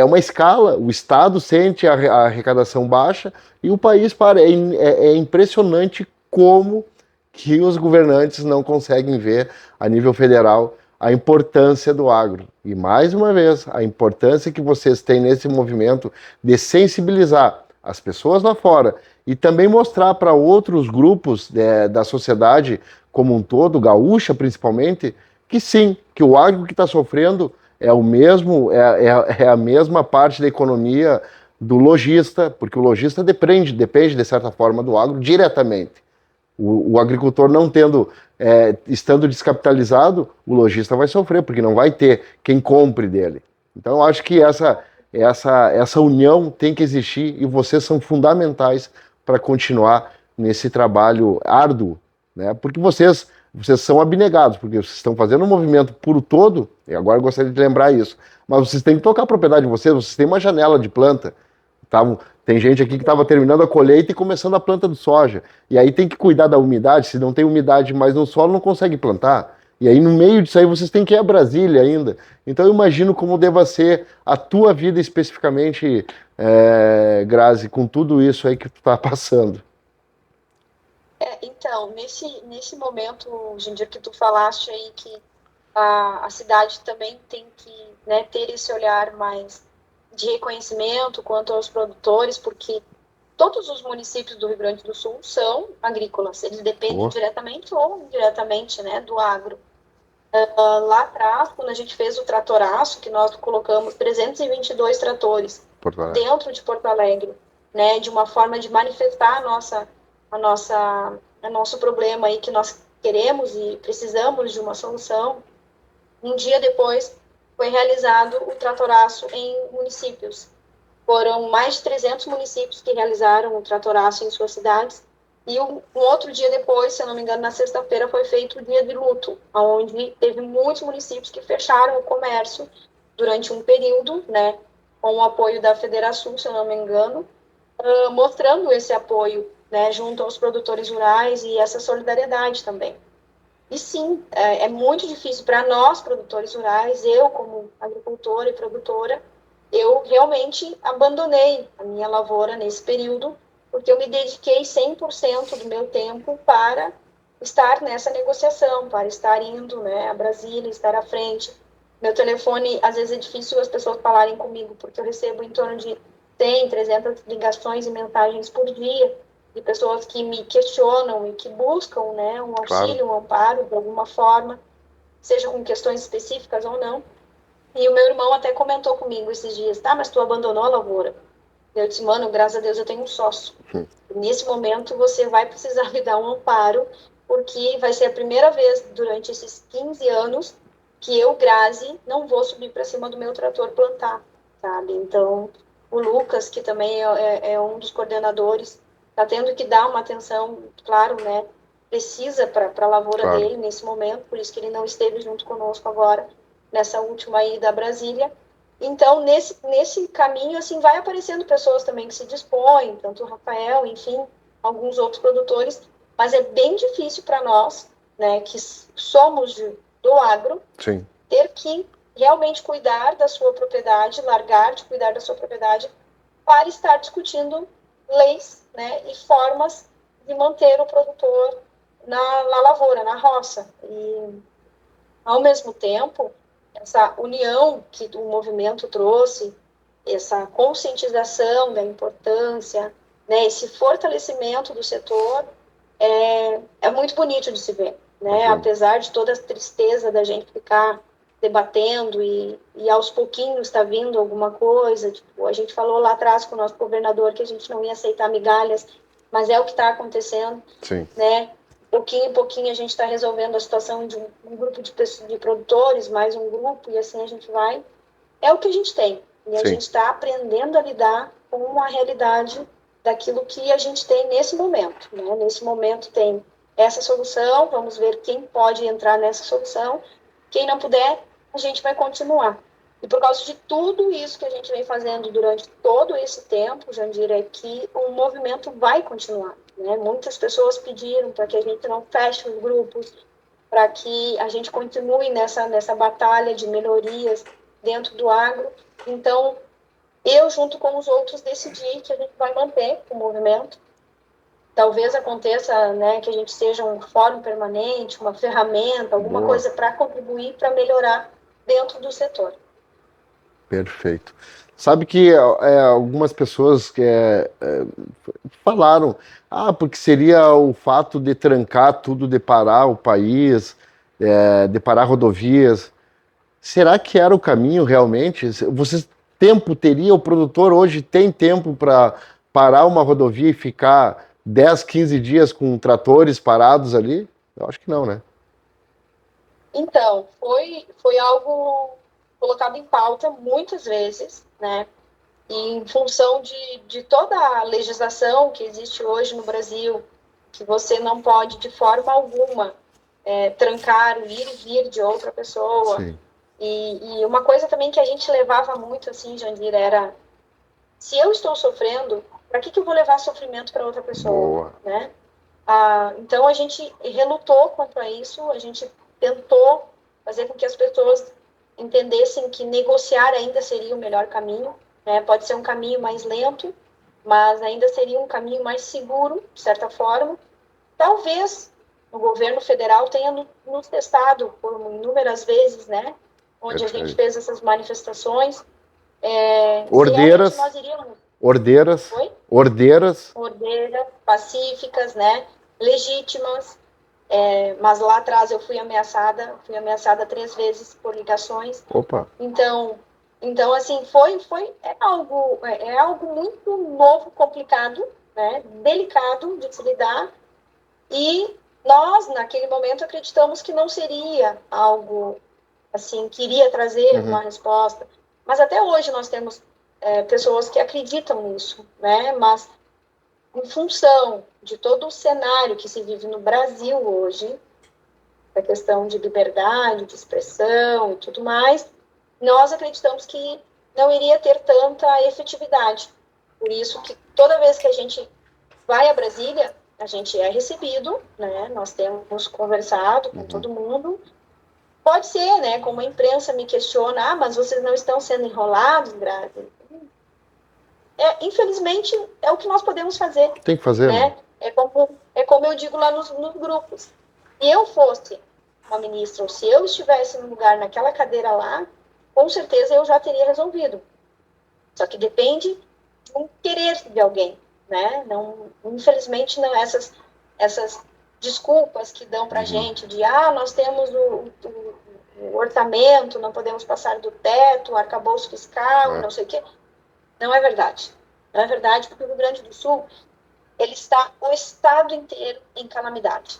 uma escala, o Estado sente a arrecadação baixa e o país para. É impressionante como que os governantes não conseguem ver a nível federal a importância do agro. E mais uma vez, a importância que vocês têm nesse movimento de sensibilizar as pessoas lá fora e também mostrar para outros grupos da sociedade como um todo, gaúcha principalmente, que sim, que o agro que está sofrendo é o mesmo, é a mesma parte da economia do lojista, porque o lojista depende de certa forma do agro diretamente. O agricultor não tendo, estando descapitalizado, o lojista vai sofrer, porque não vai ter quem compre dele. Então, eu acho que essa união tem que existir e vocês são fundamentais para continuar nesse trabalho árduo, né? Porque vocês são abnegados, porque vocês estão fazendo um movimento por todo, e agora eu gostaria de lembrar isso, mas vocês têm que tocar a propriedade de vocês têm uma janela de planta. Tem gente aqui que estava terminando a colheita e começando a planta de soja. E aí tem que cuidar da umidade. Se não tem umidade mais no solo, não consegue plantar. E aí no meio disso aí vocês têm que ir a Brasília ainda. Então eu imagino como deva ser a tua vida especificamente, Grazi, com tudo isso aí que tu está passando. Então, nesse momento, Gindir, que tu falaste aí que a cidade também tem que, né, ter esse olhar mais de reconhecimento quanto aos produtores, porque todos os municípios do Rio Grande do Sul são agrícolas, eles dependem diretamente ou indiretamente, né, do agro. Lá atrás, quando a gente fez o tratoraço, que nós colocamos 322 tratores dentro de Porto Alegre, né, de uma forma de manifestar nosso problema aí, que nós queremos e precisamos de uma solução. Um dia depois, foi realizado o tratoraço em municípios. Foram mais de 300 municípios que realizaram o tratoraço em suas cidades. E um outro dia depois, se eu não me engano, na sexta-feira, foi feito o dia de luto, onde teve muitos municípios que fecharam o comércio durante um período, né, com o apoio da Federação, se eu não me engano, mostrando esse apoio, né, junto aos produtores rurais e essa solidariedade também. E sim, é muito difícil para nós, produtores rurais, eu como agricultora e produtora, eu realmente abandonei a minha lavoura nesse período, porque eu me dediquei 100% do meu tempo para estar nessa negociação, para estar indo, né, a Brasília, estar à frente. Meu telefone, às vezes é difícil as pessoas falarem comigo, porque eu recebo em torno de 100, 300 ligações e mensagens por dia, de pessoas que me questionam e que buscam, né, um auxílio, Claro. um amparo de alguma forma, seja com questões específicas ou não. E o meu irmão até comentou comigo esses dias, tá, mas tu abandonou a lavoura? Eu disse, mano, graças a Deus eu tenho um sócio. Nesse momento você vai precisar me dar um amparo, porque vai ser a primeira vez durante esses 15 anos que eu, Grazi, não vou subir para cima do meu trator plantar, sabe? Então, o Lucas, que também é um dos coordenadores, está tendo que dar uma atenção, claro, né? Precisa para a lavoura Claro. dele nesse momento, por isso que ele não esteve junto conosco agora, nessa última ida a Brasília. Então, nesse caminho, assim, vai aparecendo pessoas também que se dispõem, tanto o Rafael, enfim, alguns outros produtores, mas é bem difícil para nós, né, que somos do agro, Sim. ter que realmente cuidar da sua propriedade, largar de cuidar da sua propriedade, para estar discutindo leis, né, e formas de manter o produtor na lavoura, na roça. E, ao mesmo tempo, essa união que o movimento trouxe, essa conscientização da importância, né, esse fortalecimento do setor, é muito bonito de se ver, né? Apesar de toda a tristeza da gente ficar debatendo e aos pouquinhos está vindo alguma coisa, tipo, a gente falou lá atrás com o nosso governador que a gente não ia aceitar migalhas, mas é o que está acontecendo, Sim. né? Pouquinho em pouquinho a gente está resolvendo a situação de um grupo de produtores, mais um grupo, e assim a gente vai. É o que a gente tem. E a Sim. gente está aprendendo a lidar com a realidade daquilo que a gente tem nesse momento. Né? Nesse momento tem essa solução, vamos ver quem pode entrar nessa solução. Quem não puder, a gente vai continuar. E por causa de tudo isso que a gente vem fazendo durante todo esse tempo, Jandira, é que o movimento vai continuar. Né? Muitas pessoas pediram para que a gente não feche os grupos, para que a gente continue nessa batalha de melhorias dentro do agro. Então, eu, junto com os outros, decidi que a gente vai manter o movimento. Talvez aconteça, né, que a gente seja um fórum permanente, uma ferramenta, alguma Boa. coisa para contribuir, para melhorar dentro do setor. Perfeito. Sabe que algumas pessoas falaram, porque seria o fato de trancar tudo, de parar o país, de parar rodovias. Será que era o caminho realmente? O produtor hoje tem tempo para parar uma rodovia e ficar 10, 15 dias com tratores parados ali? Eu acho que não, né? Então, foi algo colocado em pauta muitas vezes, né? E em função de toda a legislação que existe hoje no Brasil, que você não pode, de forma alguma, trancar o ir e vir de outra pessoa. Sim. E uma coisa também que a gente levava muito, assim, Jandira, era: se eu estou sofrendo, para que eu vou levar sofrimento para outra pessoa? Boa. Né? Então a gente relutou contra isso, a gente tentou fazer com que as pessoas entendessem que negociar ainda seria o melhor caminho, né? Pode ser um caminho mais lento, mas ainda seria um caminho mais seguro, de certa forma. Talvez o governo federal tenha nos testado por inúmeras vezes, né? Onde a gente fez essas manifestações. Se realmente nós iríamos... Ordeiras, pacíficas, né? Legítimas, mas lá atrás eu fui ameaçada 3 vezes por ligações. Opa. Então assim, é algo muito novo, complicado, né? Delicado de se lidar, e nós, naquele momento, acreditamos que não seria algo assim, que iria trazer uma resposta, mas até hoje nós temos pessoas que acreditam nisso, né? Mas em função de todo o cenário que se vive no Brasil hoje, a questão de liberdade, de expressão e tudo mais, nós acreditamos que não iria ter tanta efetividade. Por isso que toda vez que a gente vai a Brasília, a gente é recebido, né? Nós temos conversado com todo mundo. Pode ser, né? Como a imprensa me questiona, mas vocês não estão sendo enrolados, Grazi? Infelizmente, é o que nós podemos fazer. Tem que fazer, né? É como eu digo lá nos grupos. Se eu fosse uma ministra, ou se eu estivesse no lugar, naquela cadeira lá, com certeza eu já teria resolvido. Só que depende de um querer de alguém. né? Não, infelizmente, não, essas desculpas que dão para a gente de, nós temos o orçamento, não podemos passar do teto, o arcabouço fiscal, não sei o quê. Não é verdade. Não é verdade, porque o Rio Grande do Sul, ele está o estado inteiro em calamidade.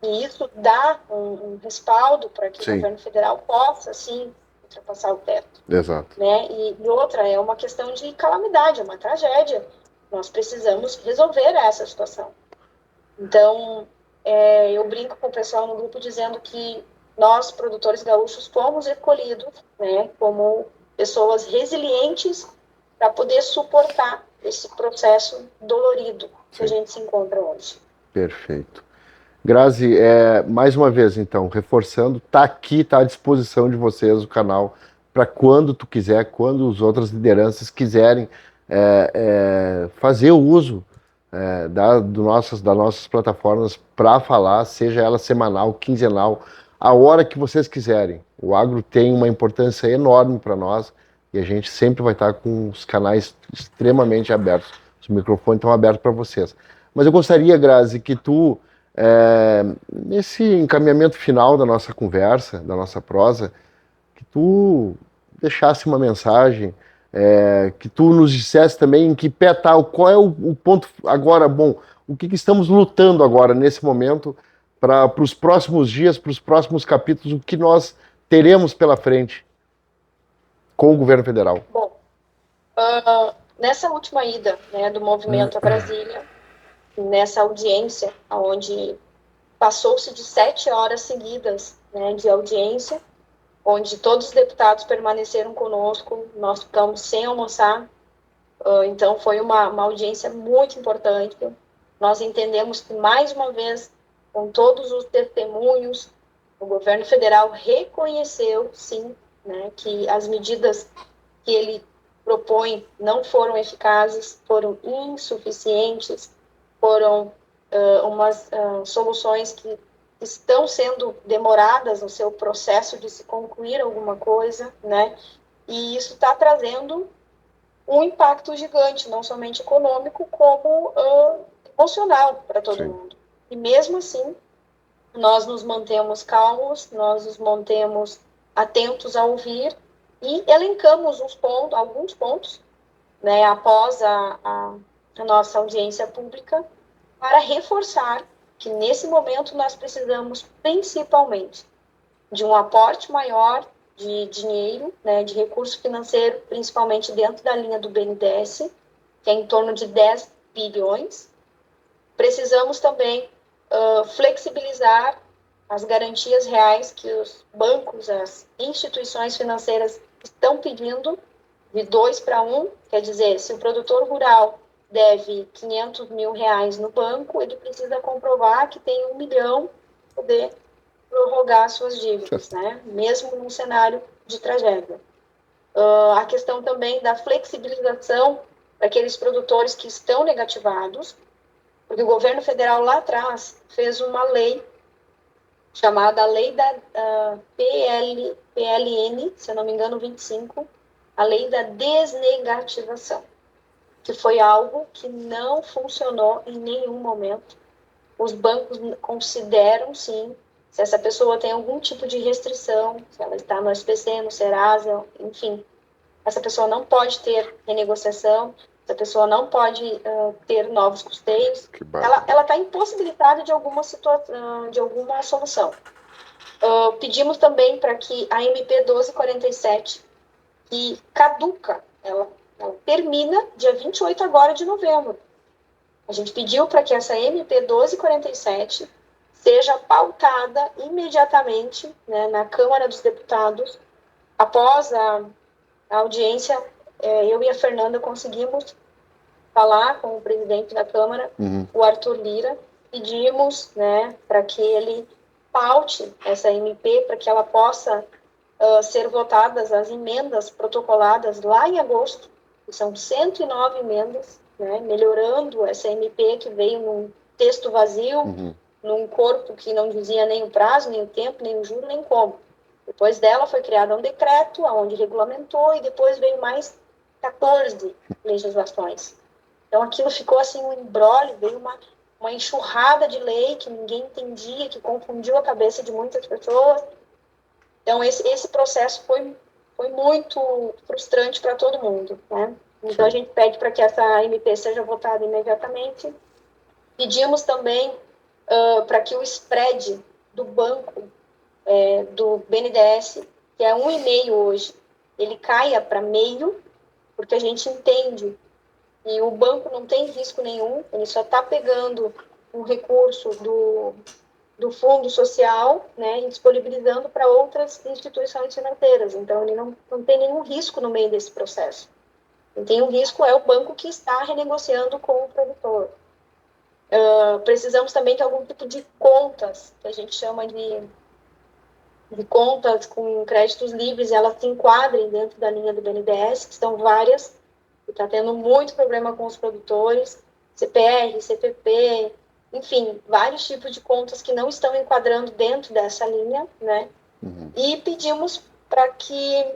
E isso dá um respaldo para que o governo federal possa, sim, ultrapassar o teto. Exato. Né? E outra, é uma questão de calamidade, é uma tragédia. Nós precisamos resolver essa situação. Então, eu brinco com o pessoal no grupo dizendo que nós, produtores gaúchos, fomos escolhidos, né, como pessoas resilientes para poder suportar esse processo dolorido que a gente se encontra hoje. Perfeito. Grazi, mais uma vez, então, reforçando, tá aqui, tá à disposição de vocês o canal para quando tu quiser, quando as outras lideranças quiserem fazer o uso das nossas plataformas para falar, seja ela semanal, quinzenal, a hora que vocês quiserem. O agro tem uma importância enorme para nós e a gente sempre vai estar com os canais extremamente abertos. Os microfones estão abertos para vocês. Mas eu gostaria, Grazi, que tu, nesse encaminhamento final da nossa conversa, da nossa prosa, que tu deixasse uma mensagem, que tu nos dissesse também em que pé está, qual é o ponto agora, bom, o que estamos lutando agora, nesse momento, para os próximos dias, para os próximos capítulos, o que nós teremos pela frente com o governo federal. Bom, nessa última ida, né, do movimento a Brasília, nessa audiência, onde passou-se de 7 horas seguidas, né, de audiência, onde todos os deputados permaneceram conosco, nós ficamos sem almoçar, então foi uma audiência muito importante. Nós entendemos que, mais uma vez, com todos os testemunhos, o governo federal reconheceu, sim, né, que as medidas que ele propõe não foram eficazes, foram insuficientes, foram umas soluções que estão sendo demoradas no seu processo de se concluir alguma coisa, né? E isso está trazendo um impacto gigante, não somente econômico, como emocional para todo mundo. E mesmo assim, nós nos mantemos calmos, nós nos mantemos atentos a ouvir e elencamos alguns pontos, né, após a nossa audiência pública, para reforçar que, nesse momento, nós precisamos principalmente de um aporte maior de dinheiro, né, de recurso financeiro, principalmente dentro da linha do BNDES, que é em torno de 10 bilhões. Precisamos também flexibilizar as garantias reais que os bancos, as instituições financeiras estão pedindo, de 2 para 1, quer dizer, se o produtor rural deve 500 mil reais no banco, ele precisa comprovar que tem 1 milhão para poder prorrogar suas dívidas, né? Mesmo num cenário de tragédia. A questão também da flexibilização para aqueles produtores que estão negativados, porque o governo federal lá atrás fez uma lei chamada Lei da PLN, se eu não me engano, 25, a Lei da Desnegativação, que foi algo que não funcionou em nenhum momento. Os bancos consideram, sim, se essa pessoa tem algum tipo de restrição, se ela está no SPC, no Serasa, enfim, essa pessoa não pode ter renegociação, essa pessoa não pode ter novos custeios, ela está impossibilitada de alguma situação, de alguma solução. Pedimos também para que a MP 1247, que caduca, ela termina dia 28 agora de novembro. A gente pediu para que essa MP 1247 seja pautada imediatamente, né, na Câmara dos Deputados. Após a audiência, eu e a Fernanda conseguimos falar com o presidente da Câmara, o Arthur Lira, pedimos, né, para que ele paute essa MP, para que ela possa ser votadas as emendas protocoladas lá em agosto, que são 109 emendas, né, melhorando essa MP que veio num texto vazio, num corpo que não dizia nem o prazo, nem o tempo, nem o juro, nem como. Depois dela foi criado um decreto, onde regulamentou, e depois veio mais 14 legislações. Então aquilo ficou assim um imbróglio, veio uma enxurrada de lei que ninguém entendia, que confundiu a cabeça de muitas pessoas. Então esse processo foi muito frustrante para todo mundo, né? Então a Sim. gente pede para que essa MP seja votada imediatamente. Pedimos também para que o spread do banco, do BNDES, que é 1,5 hoje, ele caia para meio, porque a gente entende e o banco não tem risco nenhum, ele só está pegando um recurso do fundo social, né, e disponibilizando para outras instituições financeiras. Então, ele não tem nenhum risco no meio desse processo. Quem tem um risco é o banco que está renegociando com o produtor. Precisamos também de algum tipo de contas, que a gente chama de contas com créditos livres, e elas se enquadrem dentro da linha do BNDES, que são várias, e está tendo muito problema com os produtores, CPR, CPP, enfim, vários tipos de contas que não estão enquadrando dentro dessa linha, né? Uhum. E pedimos para que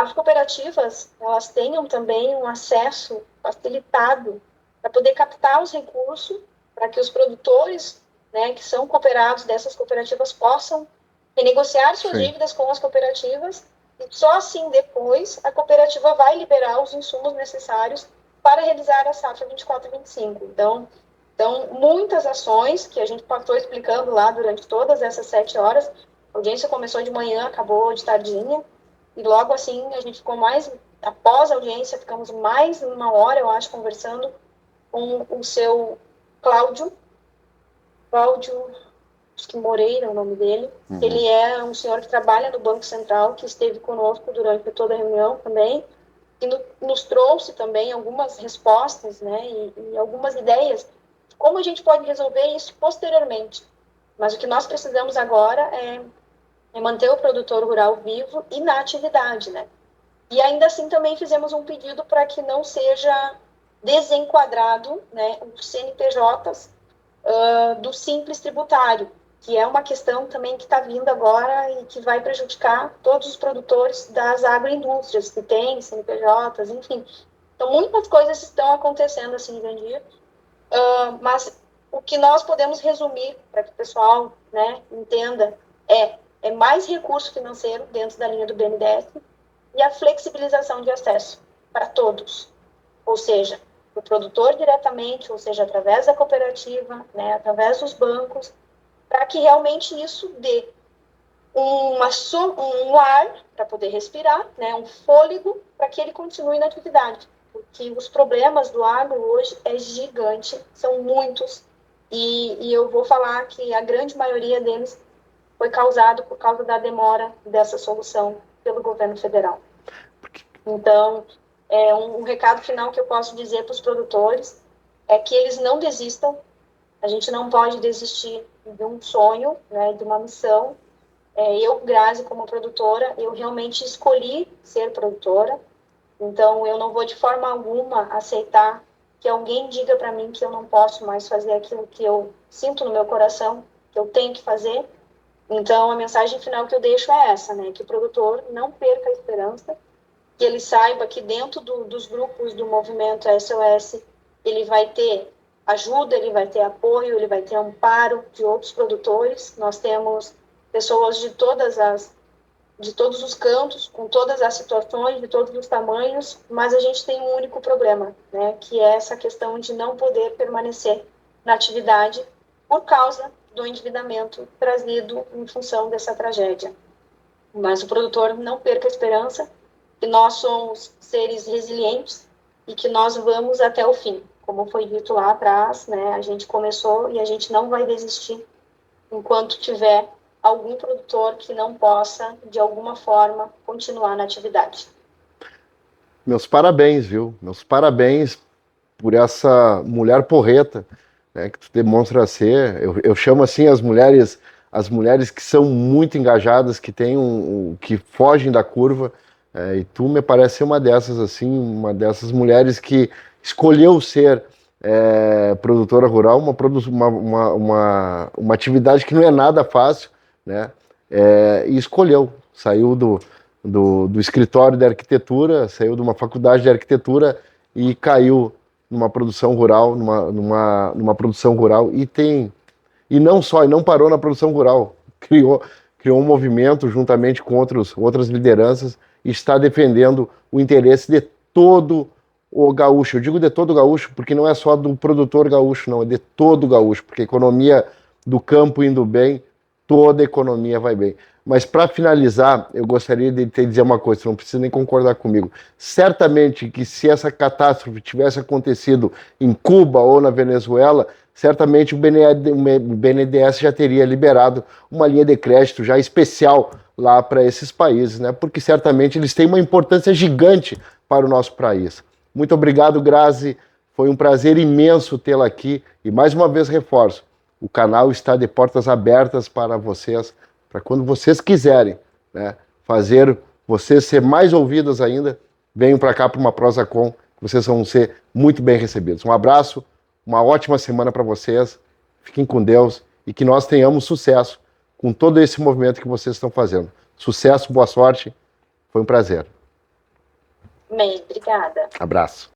as cooperativas elas tenham também um acesso facilitado para poder captar os recursos, para que os produtores, né, que são cooperados dessas cooperativas possam renegociar suas Sim. dívidas com as cooperativas e só assim depois a cooperativa vai liberar os insumos necessários para realizar a safra 24/25. Então, muitas ações que a gente passou explicando lá durante todas essas 7 horas. A audiência começou de manhã, acabou de tardinha. E logo assim, a gente ficou após a audiência, ficamos mais de 1 hora, eu acho, conversando com o seu Cláudio, acho que Moreira é o nome dele. Uhum. Ele é um senhor que trabalha no Banco Central, que esteve conosco durante toda a reunião também, e nos trouxe também algumas respostas, né, e algumas ideias de como a gente pode resolver isso posteriormente. Mas o que nós precisamos agora é manter o produtor rural vivo e na atividade, né? E ainda assim também fizemos um pedido para que não seja desenquadrado, né, os CNPJs do simples tributário, que é uma questão também que está vindo agora e que vai prejudicar todos os produtores das agroindústrias que têm CNPJs, enfim. Então, muitas coisas estão acontecendo assim, Jandir, mas o que nós podemos resumir para que o pessoal, né, entenda é mais recurso financeiro dentro da linha do BNDES e a flexibilização de acesso para todos, ou seja, o produtor diretamente, ou seja, através da cooperativa, né, através dos bancos, para que realmente isso dê um ar para poder respirar, né, um fôlego para que ele continue na atividade. Porque os problemas do agro hoje é gigante, são muitos, e eu vou falar que a grande maioria deles foi causado por causa da demora dessa solução pelo governo federal. Então, um recado final que eu posso dizer para os produtores é que eles não desistam. A gente não pode desistir de um sonho, né, de uma missão. Eu, Grazi, como produtora, eu realmente escolhi ser produtora. Então, eu não vou de forma alguma aceitar que alguém diga para mim que eu não posso mais fazer aquilo que eu sinto no meu coração, que eu tenho que fazer. Então, a mensagem final que eu deixo é essa, né? Que o produtor não perca a esperança, que ele saiba que dentro dos grupos do movimento SOS, ele vai ter ajuda, ele vai ter apoio, ele vai ter amparo de outros produtores. Nós temos pessoas de todos os cantos, com todas as situações, de todos os tamanhos, mas a gente tem um único problema, né? Que é essa questão de não poder permanecer na atividade por causa do endividamento trazido em função dessa tragédia. Mas o produtor não perca a esperança, que nós somos seres resilientes e que nós vamos até o fim. Como foi dito lá atrás, né, a gente começou e a gente não vai desistir enquanto tiver algum produtor que não possa, de alguma forma, continuar na atividade. Meus parabéns, viu? Meus parabéns por essa mulher porreta, né, que tu demonstra ser. Eu chamo assim as mulheres que são muito engajadas, que têm que fogem da curva. E tu me parece ser uma dessas, assim, uma dessas mulheres que escolheu ser produtora rural, uma atividade que não é nada fácil, né? E escolheu, saiu do escritório de arquitetura, saiu de uma faculdade de arquitetura e caiu numa produção rural, numa produção rural, e não parou na produção rural, criou um movimento juntamente com outras lideranças e está defendendo o interesse de todo o gaúcho. Eu digo de todo o gaúcho porque não é só do produtor gaúcho, não, é de todo o gaúcho, porque a economia do campo indo bem, toda a economia vai bem. Mas para finalizar, eu gostaria de te dizer uma coisa, você não precisa nem concordar comigo. Certamente que se essa catástrofe tivesse acontecido em Cuba ou na Venezuela, certamente o BNDES já teria liberado uma linha de crédito já especial lá para esses países, né? Porque certamente eles têm uma importância gigante para o nosso país. Muito obrigado, Grazi. Foi um prazer imenso tê-la aqui. E mais uma vez reforço, o canal está de portas abertas para vocês, para quando vocês quiserem, né, fazer vocês ser mais ouvidas ainda, venham para cá para uma ProsaCom, vocês vão ser muito bem recebidos. Um abraço, uma ótima semana para vocês, fiquem com Deus e que nós tenhamos sucesso com todo esse movimento que vocês estão fazendo. Sucesso, boa sorte, foi um prazer. Bem, obrigada. Abraço.